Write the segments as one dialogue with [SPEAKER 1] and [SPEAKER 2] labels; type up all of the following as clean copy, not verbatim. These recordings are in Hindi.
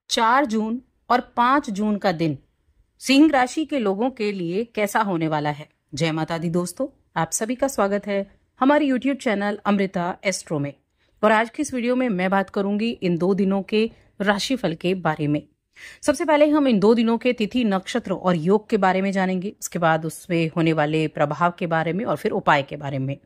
[SPEAKER 1] 4 जून और 5 जून का दिन सिंह राशि के लोगों के लिए कैसा होने वाला है। जय माता दी दोस्तों, आप सभी का स्वागत है हमारे YouTube चैनल अमृता एस्ट्रो में। और आज की इस वीडियो में मैं बात करूंगी इन 2 दिनों के राशिफल के बारे में। सबसे पहले हम इन 2 दिनों के तिथि, नक्षत्र और योग के बारे में जानेंगे। इसके बाद उसमें होने वाले प्रभाव के बारे में और फिर उपाय के बारे में।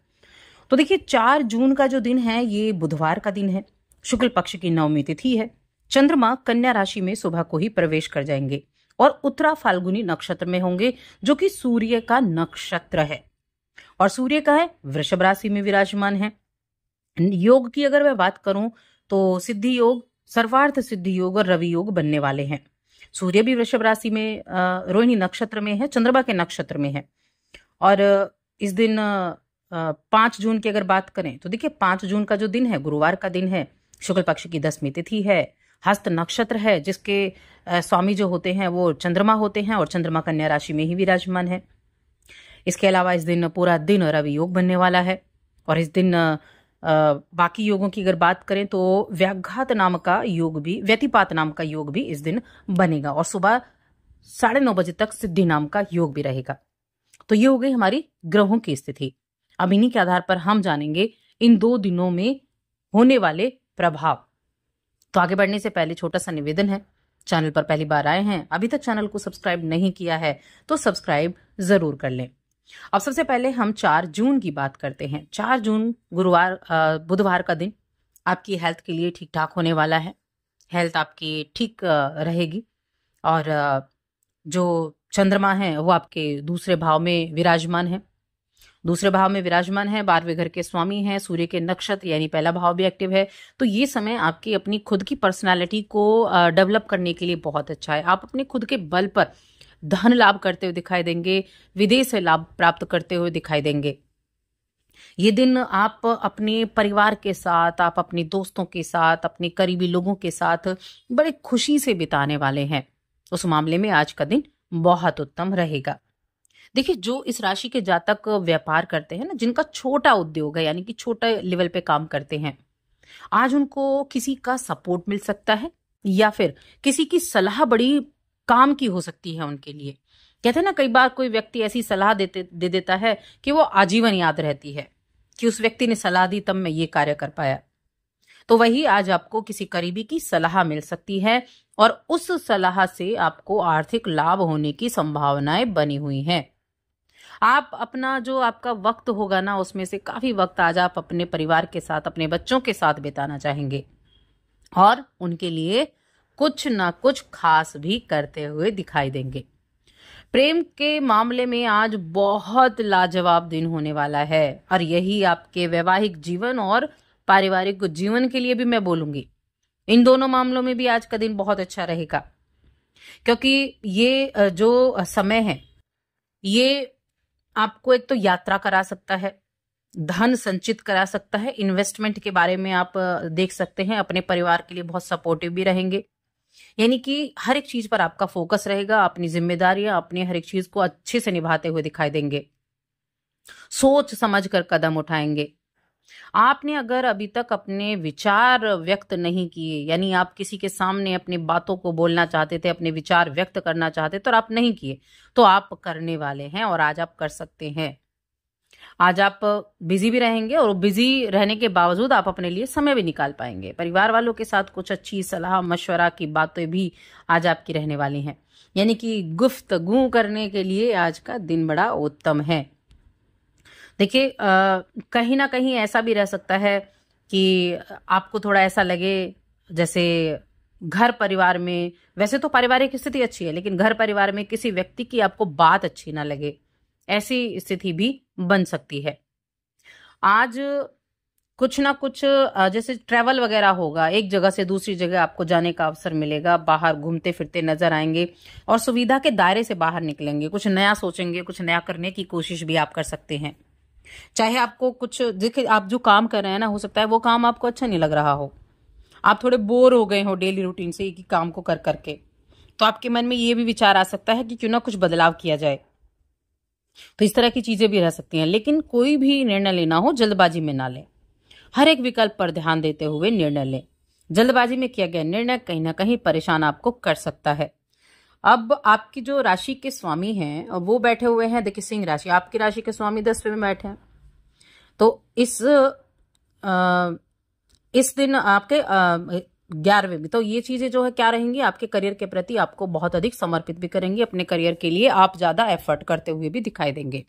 [SPEAKER 1] तो देखिए, 4 जून का जो दिन है ये बुधवार का दिन है। शुक्ल पक्ष की 9वीं तिथि है। चंद्रमा कन्या राशि में सुबह को ही प्रवेश कर जाएंगे और उत्तरा फाल्गुनी नक्षत्र में होंगे, जो कि सूर्य का नक्षत्र है और सूर्य का है वृषभ राशि में विराजमान है। योग की अगर मैं बात करूं तो सिद्धि योग, सर्वार्थ सिद्धि योग और रवि योग बनने वाले हैं। सूर्य भी वृषभ राशि में रोहिणी नक्षत्र में है, चंद्रमा के नक्षत्र में है। और इस दिन 5 जून की अगर बात करें तो देखिए, 5 जून का जो दिन है गुरुवार का दिन है। शुक्ल पक्ष की 10वीं तिथि है। हस्त नक्षत्र है, जिसके स्वामी जो होते हैं वो चंद्रमा होते हैं और चंद्रमा कन्या राशि में ही विराजमान है। इसके अलावा इस दिन पूरा दिन रवि योग बनने वाला है। और इस दिन बाकी योगों की अगर बात करें तो व्याघात नाम का योग भी, व्यतिपात नाम का योग भी इस दिन बनेगा और सुबह 9:30 बजे तक सिद्धि नाम का योग भी रहेगा। तो ये हो गई हमारी ग्रहों की स्थिति। अब इन्हीं के आधार पर हम जानेंगे इन 2 दिनों में होने वाले प्रभाव। तो आगे बढ़ने से पहले छोटा सा निवेदन है, चैनल पर पहली बार आए हैं, अभी तक चैनल को सब्सक्राइब नहीं किया है तो सब्सक्राइब जरूर कर लें। अब सबसे पहले हम 4 जून की बात करते हैं। 4 जून बुधवार का दिन आपकी हेल्थ के लिए ठीक ठाक होने वाला है। हेल्थ आपकी ठीक रहेगी और जो चंद्रमा है वो आपके दूसरे भाव में विराजमान है। 12वें घर के स्वामी हैं, सूर्य के नक्षत्र यानी पहला भाव भी एक्टिव है। तो ये समय आपकी अपनी खुद की पर्सनालिटी को डेवलप करने के लिए बहुत अच्छा है। आप अपने खुद के बल पर धन लाभ करते हुए दिखाई देंगे, विदेश से लाभ प्राप्त करते हुए दिखाई देंगे। ये दिन आप अपने परिवार के साथ, आप अपने दोस्तों के साथ, अपने करीबी लोगों के साथ बड़े खुशी से बिताने वाले हैं। उस मामले में आज का दिन बहुत उत्तम रहेगा। देखिए, जो इस राशि के जातक व्यापार करते हैं ना, जिनका छोटा उद्योग है यानी कि छोटे लेवल पे काम करते हैं, आज उनको किसी का सपोर्ट मिल सकता है या फिर किसी की सलाह बड़ी काम की हो सकती है उनके लिए। कहते हैं ना, कई बार कोई व्यक्ति ऐसी सलाह दे देता है कि वो आजीवन याद रहती है कि उस व्यक्ति ने सलाह दी तब मैं ये कार्य कर पाया। तो वही आज आपको किसी करीबी की सलाह मिल सकती है और उस सलाह से आपको आर्थिक लाभ होने की संभावनाएं बनी हुई हैं। आप अपना जो आपका वक्त होगा ना, उसमें से काफी वक्त आज आप अपने परिवार के साथ, अपने बच्चों के साथ बिताना चाहेंगे और उनके लिए कुछ ना कुछ खास भी करते हुए दिखाई देंगे। प्रेम के मामले में आज बहुत लाजवाब दिन होने वाला है और यही आपके वैवाहिक जीवन और पारिवारिक जीवन के लिए भी मैं बोलूंगी। इन दोनों मामलों में भी आज का दिन बहुत अच्छा रहेगा, क्योंकि ये जो समय है ये आपको एक तो यात्रा करा सकता है, धन संचित करा सकता है, इन्वेस्टमेंट के बारे में आप देख सकते हैं, अपने परिवार के लिए बहुत सपोर्टिव भी रहेंगे। यानी कि हर एक चीज पर आपका फोकस रहेगा, अपनी जिम्मेदारियां, अपनी हर एक चीज को अच्छे से निभाते हुए दिखाई देंगे, सोच समझ कर कदम उठाएंगे। आपने अगर अभी तक अपने विचार व्यक्त नहीं किए, यानी आप किसी के सामने अपनी बातों को बोलना चाहते थे, अपने विचार व्यक्त करना चाहते थे और आप नहीं किए, तो आप करने वाले हैं और आज आप कर सकते हैं। आज आप बिजी भी रहेंगे और बिजी रहने के बावजूद आप अपने लिए समय भी निकाल पाएंगे। परिवार वालों के साथ कुछ अच्छी सलाह मशवरा की बातें भी आज आपकी रहने वाली हैं, यानी कि गुफ्तगू करने के लिए आज का दिन बड़ा उत्तम है। देखिए, कहीं ना कहीं ऐसा भी रह सकता है कि आपको थोड़ा ऐसा लगे जैसे घर परिवार में, वैसे तो पारिवारिक स्थिति अच्छी है, लेकिन घर परिवार में किसी व्यक्ति की आपको बात अच्छी ना लगे, ऐसी स्थिति भी बन सकती है। आज कुछ ना कुछ जैसे ट्रैवल वगैरह होगा, एक जगह से दूसरी जगह आपको जाने का अवसर मिलेगा, बाहर घूमते फिरते नजर आएंगे और सुविधा के दायरे से बाहर निकलेंगे, कुछ नया सोचेंगे, कुछ नया करने की कोशिश भी आप कर सकते हैं। चाहे आपको कुछ, देखिए आप जो काम कर रहे हैं ना, हो सकता है वो काम आपको अच्छा नहीं लग रहा हो, आप थोड़े बोर हो गए हो डेली रूटीन से एक ही काम को कर करके, तो आपके मन में ये भी विचार आ सकता है कि क्यों ना कुछ बदलाव किया जाए। तो इस तरह की चीजें भी रह सकती हैं, लेकिन कोई भी निर्णय लेना हो जल्दबाजी में ना लें, हर एक विकल्प पर ध्यान देते हुए निर्णय लें। जल्दबाजी में किया गया निर्णय कहीं ना कहीं परेशान आपको कर सकता है। अब आपकी जो राशि के स्वामी हैं वो बैठे हुए हैं, देखिए सिंह राशि, आपकी राशि के स्वामी 10वें में बैठे हैं। तो इस दिन आपके 11वें में, तो ये चीजें जो है क्या रहेंगी, आपके करियर के प्रति आपको बहुत अधिक समर्पित भी करेंगी। अपने करियर के लिए आप ज्यादा एफर्ट करते हुए भी दिखाई देंगे।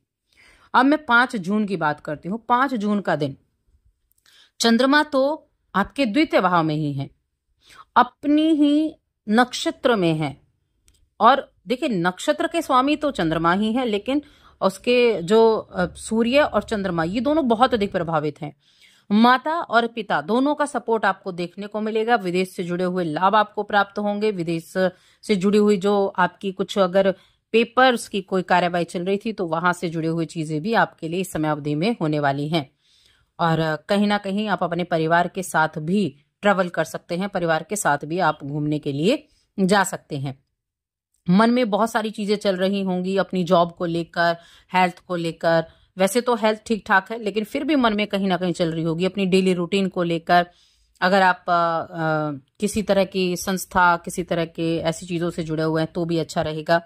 [SPEAKER 1] अब मैं 5 जून की बात करती हूँ। 5 जून का दिन चंद्रमा तो आपके द्वितीय भाव में ही है, अपनी ही नक्षत्र में है। और देखिए नक्षत्र के स्वामी तो चंद्रमा ही है, लेकिन उसके जो सूर्य और चंद्रमा ये दोनों बहुत अधिक प्रभावित हैं। माता और पिता दोनों का सपोर्ट आपको देखने को मिलेगा। विदेश से जुड़े हुए लाभ आपको प्राप्त होंगे। विदेश से जुड़ी हुई जो आपकी कुछ अगर पेपर्स की कोई कार्यवाही चल रही थी तो वहां से जुड़ी हुई चीजें भी आपके लिए इस समय अवधि में होने वाली हैं। और कहीं ना कहीं आप अपने परिवार के साथ भी ट्रेवल कर सकते हैं, परिवार के साथ भी आप घूमने के लिए जा सकते हैं। मन में बहुत सारी चीजें चल रही होंगी अपनी जॉब को लेकर, हेल्थ को लेकर। वैसे तो हेल्थ ठीक ठाक है, लेकिन फिर भी मन में कहीं ना कहीं चल रही होगी अपनी डेली रूटीन को लेकर। अगर आप किसी तरह की संस्था, किसी तरह के ऐसी चीजों से जुड़े हुए हैं तो भी अच्छा रहेगा।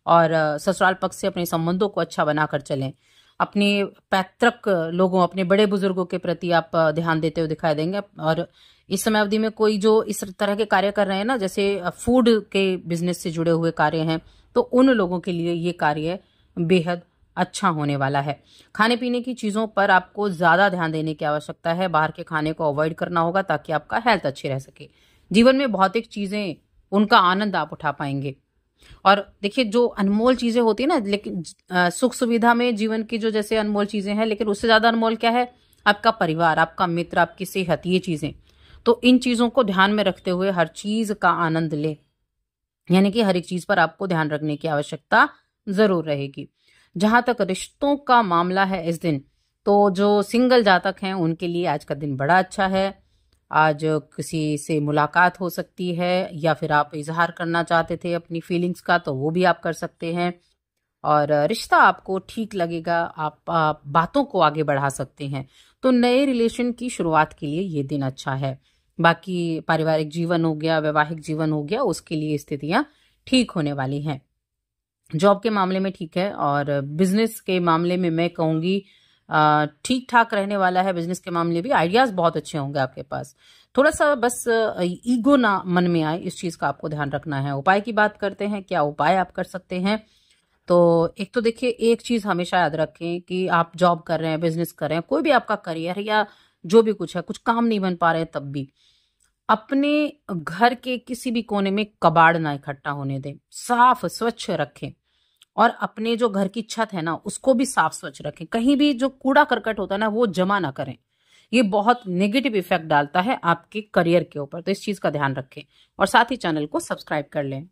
[SPEAKER 1] और ससुराल पक्ष से अपने संबंधों को अच्छा बनाकर चलें। अपने पैतृक लोगों, अपने बड़े बुजुर्गों के प्रति आप ध्यान देते हुए दिखाई देंगे। और इस समय अवधि में कोई जो इस तरह के कार्य कर रहे हैं ना, जैसे फूड के बिजनेस से जुड़े हुए कार्य हैं, तो उन लोगों के लिए ये कार्य बेहद अच्छा होने वाला है। खाने पीने की चीजों पर आपको ज्यादा ध्यान देने की आवश्यकता है। बाहर के खाने को अवॉइड करना होगा ताकि आपका हेल्थ अच्छी रह सके। जीवन में भौतिक चीजें, उनका आनंद आप उठा पाएंगे। और देखिए जो अनमोल चीजें होती है ना, लेकिन सुख सुविधा में जीवन की जो जैसे अनमोल चीजें हैं, लेकिन उससे ज्यादा अनमोल क्या है, आपका परिवार, आपका मित्र, आपकी सेहत, ये चीजें। तो इन चीजों को ध्यान में रखते हुए हर चीज का आनंद ले, यानी कि हर एक चीज पर आपको ध्यान रखने की आवश्यकता जरूर रहेगी। जहां तक रिश्तों का मामला है इस दिन, तो जो सिंगल जातक हैं उनके लिए आज का दिन बड़ा अच्छा है। आज किसी से मुलाकात हो सकती है, या फिर आप इजहार करना चाहते थे अपनी फीलिंग्स का तो वो भी आप कर सकते हैं। और रिश्ता आपको ठीक लगेगा, आप बातों को आगे बढ़ा सकते हैं। तो नए रिलेशन की शुरुआत के लिए ये दिन अच्छा है। बाकी पारिवारिक जीवन हो गया, वैवाहिक जीवन हो गया, उसके लिए स्थितियां ठीक होने वाली हैं। जॉब के मामले में ठीक है, और बिजनेस के मामले में मैं कहूंगी ठीक ठाक रहने वाला है। बिजनेस के मामले भी आइडियाज बहुत अच्छे होंगे आपके पास। थोड़ा सा बस ईगो ना मन में आए, इस चीज का आपको ध्यान रखना है। उपाय की बात करते हैं, क्या उपाय आप कर सकते हैं। तो एक तो देखिए, एक चीज हमेशा याद रखें कि आप जॉब कर रहे हैं, बिजनेस कर रहे हैं, कोई भी आपका करियर या जो भी कुछ है, कुछ काम नहीं बन पा रहे हैं, तब भी अपने घर के किसी भी कोने में कबाड़ ना इकट्ठा होने दें, साफ स्वच्छ रखें। और अपने जो घर की छत है ना, उसको भी साफ स्वच्छ रखें। कहीं भी जो कूड़ा करकट होता है ना, वो जमा ना करें। ये बहुत नेगेटिव इफेक्ट डालता है आपके करियर के ऊपर। तो इस चीज का ध्यान रखें और साथ ही चैनल को सब्सक्राइब कर लें।